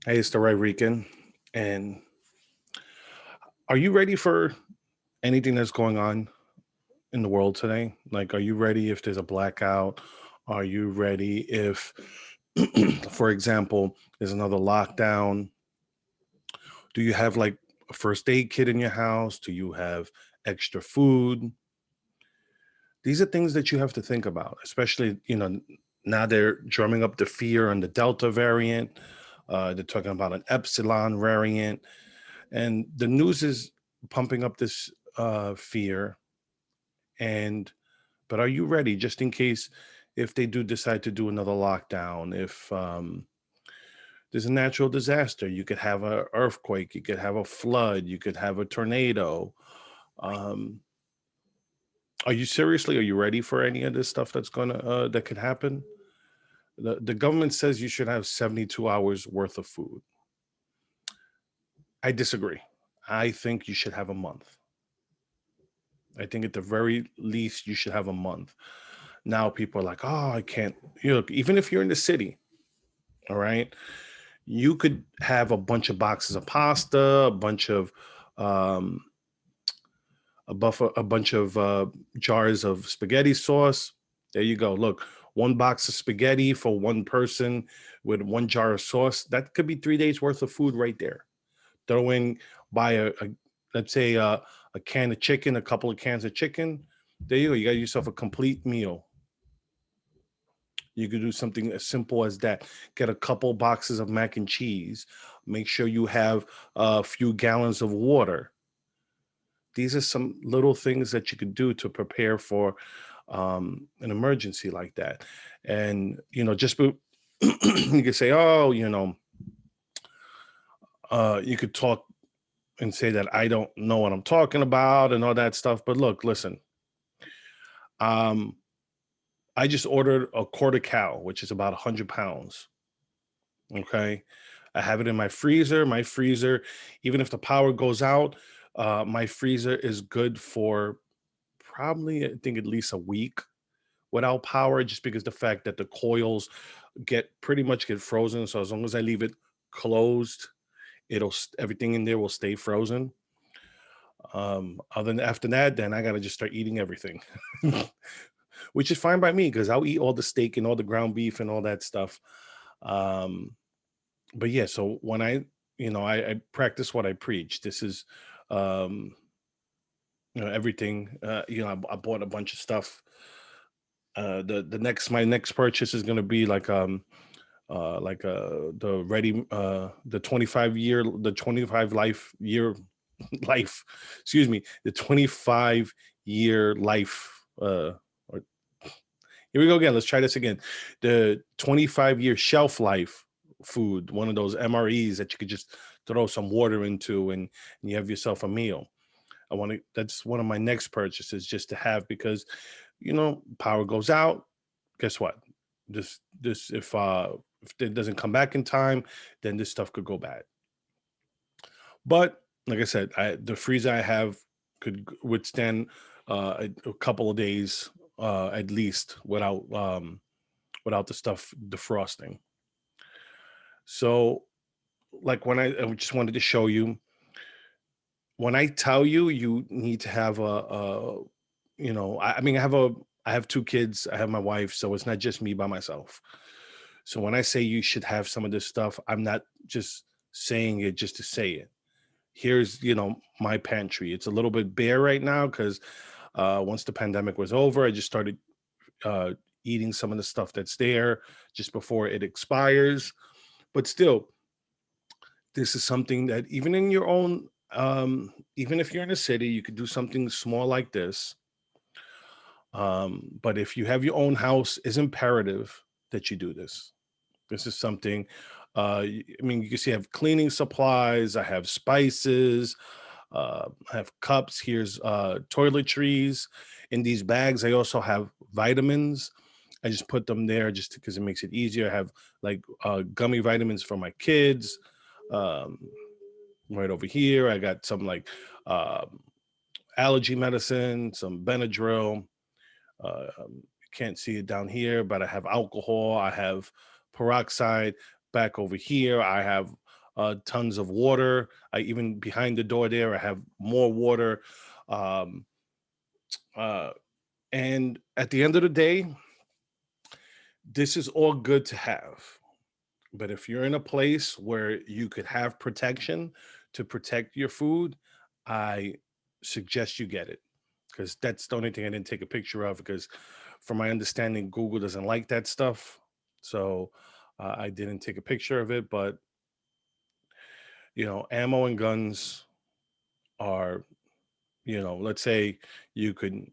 Hey, it's the Ray Rican. And are you ready for anything that's going on in the world today? Like, are you ready if there's a blackout? Are you ready if, for example, there's another lockdown? Do you have like a first aid kit in your house? Do you have extra food? These are things that you have to think about, especially, now they're drumming up the fear on the Delta variant. They're talking about an Epsilon variant. And the news is pumping up this fear. And but are you ready just in case if they do decide to do another lockdown? If there's a natural disaster, you could have an earthquake, you could have a flood, you could have a tornado. Um, are you seriously? Are you ready for any of this stuff that could happen? The government says you should have 72 hours worth of food. I disagree. I think you should have a month. I think at the very least you should have a month. Now people are like, oh, I can't. Even if you're in the city, all right, you could have a bunch of boxes of pasta, um, a bunch of jars of spaghetti sauce. There you go. Look, one box of spaghetti for one person with one jar of sauce. That could be 3 days worth of food right there. Throw in, buy let's say a can of chicken, a couple of cans of chicken. There you go. You got yourself a complete meal. You could do something as simple as that. Get a couple boxes of mac and cheese. Make sure you have a few gallons of water. These are some little things that you could do to prepare for an emergency like that. And you could say, oh, you could talk and say that I don't know what I'm talking about and all that stuff. But look, listen, um, I just ordered a quarter cow, which is about 100 pounds. Okay. I have it in my freezer. My freezer, even if the power goes out, my freezer is good for probably, I think, at least a week without power, just because the fact that the coils get frozen. So as long as I leave it closed, everything in there will stay frozen. Other than after that, then I gotta just start eating everything, which is fine by me because I'll eat all the steak and all the ground beef and all that stuff. Um, but yeah, so when I practice what I preach. This is um everything. I bought a bunch of stuff. The next my next purchase is going to be the 25 life year life, excuse me, the 25-year life, or here we go again. Let's try this again. The 25-year shelf life food, one of those MREs that you could just throw some water into, and you have yourself a meal. That's one of my next purchases just to have, because power goes out. Guess what? This if it doesn't come back in time, then this stuff could go bad. But like I said, the freezer I have could withstand a couple of days at least without the stuff defrosting. So, like I just wanted to show you, when I tell you you need to have I mean, I have two kids, I have my wife, so it's not just me by myself. So when I say you should have some of this stuff, I'm not just saying it just to say it. Here's my pantry. It's a little bit bare right now because once the pandemic was over, I just started uh, eating some of the stuff that's there just before it expires. But still, this is something that even in your own, even if you're in a city, you could do something small like this. But if you have your own house, it's imperative that you do this. This is something. I mean, you can see I have cleaning supplies. I have spices. I have cups. Here's toiletries. In these bags, I also have vitamins. I just put them there just because it makes it easier. I have like gummy vitamins for my kids. Um, right over here, I got some like um, allergy medicine, some Benadryl. You can't see it down here, but I have alcohol. I have peroxide back over here. I have tons of water. I even behind the door there, I have more water. Um, uh, and at the end of the day, this is all good to have. But if you're in a place where you could have protection to protect your food, I suggest you get it, because that's the only thing I didn't take a picture of, because from my understanding, Google doesn't like that stuff. So I didn't take a picture of it. But, ammo and guns are, let's say you could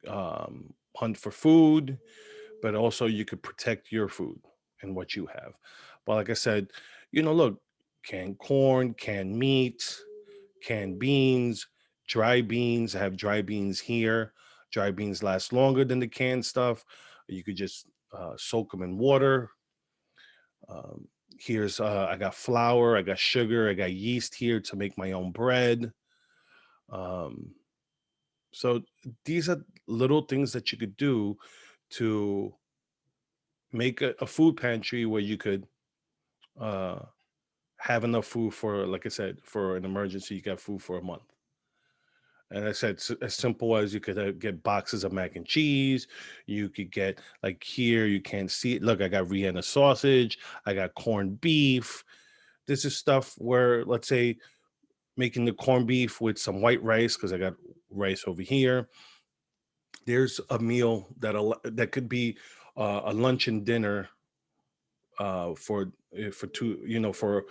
hunt for food, but also you could protect your food and what you have. But like I said, look, canned corn, canned meat, canned beans, dry beans. I have dry beans here. Dry beans last longer than the canned stuff. You could just soak them in water. Um, I got flour, I got sugar, I got yeast here to make my own bread. Um, so these are little things that you could do to make a food pantry where you could uh, have enough food for, like I said, for an emergency. You got food for a month. And I said, as simple as you could get boxes of mac and cheese. You could get, like, here, you can't see it. Look, I got Vienna sausage. I got corned beef. This is stuff where, let's say, making the corned beef with some white rice, because I got rice over here. There's a meal that could be a lunch and dinner for two, for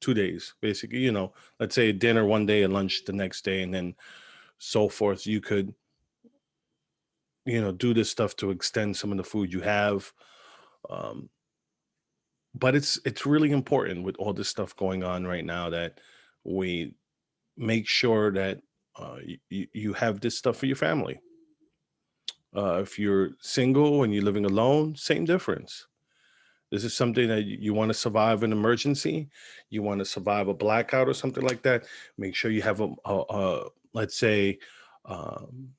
2 days, basically. Let's say dinner one day and lunch the next day, and then so forth. You could, do this stuff to extend some of the food you have. um, but it's really important with all this stuff going on right now that we make sure that you have this stuff for your family. If you're single and you're living alone, same difference. This is something that you want to survive an emergency. You want to survive a blackout or something like that. Make sure you have let's say, um,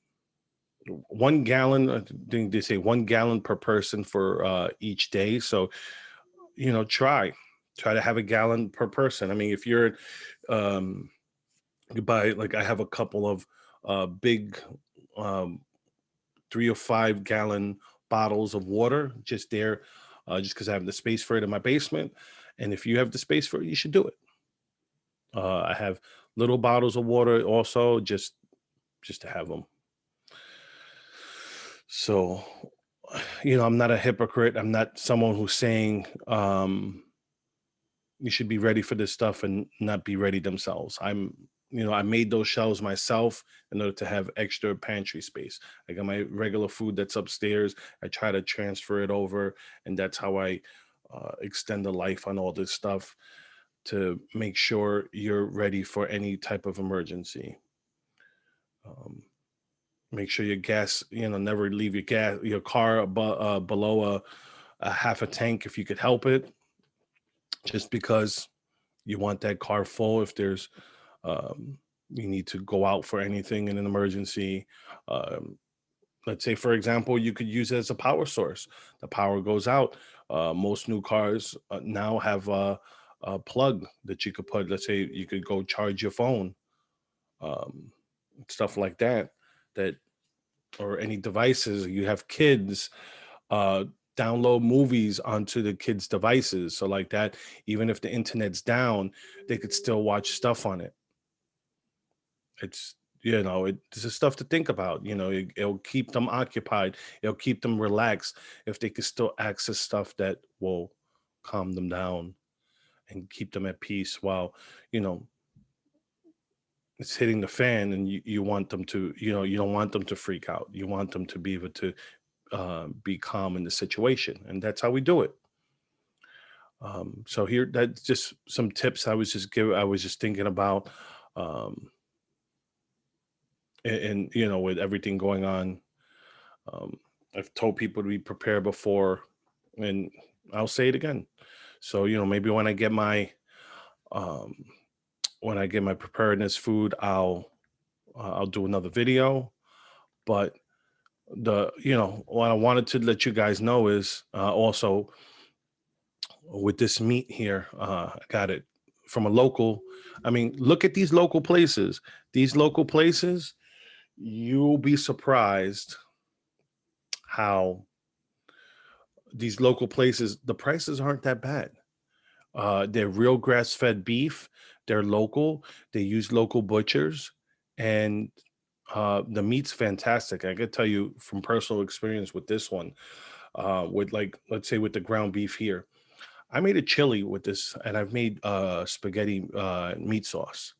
1 gallon. I think they say 1 gallon per person for each day. So, try to have a gallon per person. I mean, if you're um, you buy, like, I have a couple of big um, 3 or 5 gallon bottles of water just there, just because I have the space for it in my basement. And if you have the space for it, you should do it. I have little bottles of water also, just to have them. So, I'm not a hypocrite. I'm not someone who's saying you should be ready for this stuff and not be ready themselves. I made those shelves myself in order to have extra pantry space. I got my regular food that's upstairs. I try to transfer it over, and that's how I extend the life on all this stuff, to make sure you're ready for any type of emergency. Um, Make sure your gas, never leave your car below a half a tank if you could help it, just because you want that car full if there's um, you need to go out for anything in an emergency. Um, let's say, for example, you could use it as a power source. The power goes out. Most new cars now have a plug that you could put. Let's say you could go charge your phone, um, stuff like that. That or any devices. You have kids uh, download movies onto the kids' devices, so like that. Even if the internet's down, they could still watch stuff on it. It's it's just stuff to think about. It'll keep them occupied. It'll keep them relaxed if they can still access stuff that will calm them down and keep them at peace while you know it's hitting the fan. And you want them to, you don't want them to freak out. You want them to be able to be calm in the situation, and that's how we do it. So here, that's just some tips I was just thinking about. um, and with everything going on, um, I've told people to be prepared before, and I'll say it again. So maybe um, when I get my preparedness food, I'll do another video. But what I wanted to let you guys know is also with this meat here. I got it from a local. I mean, look at these local places. These local places, you'll be surprised how these local places, the prices aren't that bad. They're real grass-fed beef. They're local. They use local butchers, and the meat's fantastic. I can tell you from personal experience with this one, with like let's say with the ground beef here. I made a chili with this, and I've made spaghetti meat sauce.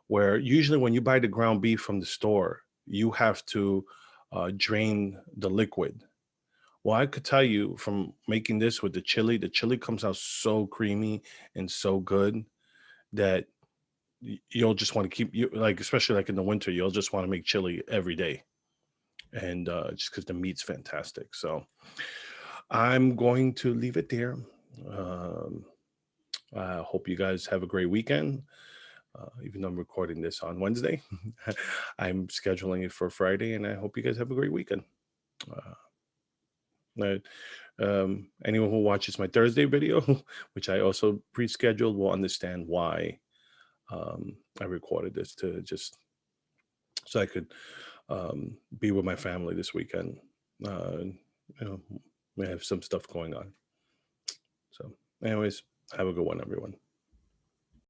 Where usually when you buy the ground beef from the store, you have to drain the liquid. Well, I could tell you from making this with the chili comes out so creamy and so good that you'll just want to keep you like, especially like in the winter, you'll just want to make chili every day, and just because the meat's fantastic. So I'm going to leave it there. Um, I hope you guys have a great weekend. Even though I'm recording this on Wednesday, I'm scheduling it for Friday, and I hope you guys have a great weekend. Uh, uh, Anyone who watches my Thursday video, which I also pre-scheduled, will understand why I recorded this to just so I could be with my family this weekend. You know, we have some stuff going on. So, anyways, have a good one, everyone.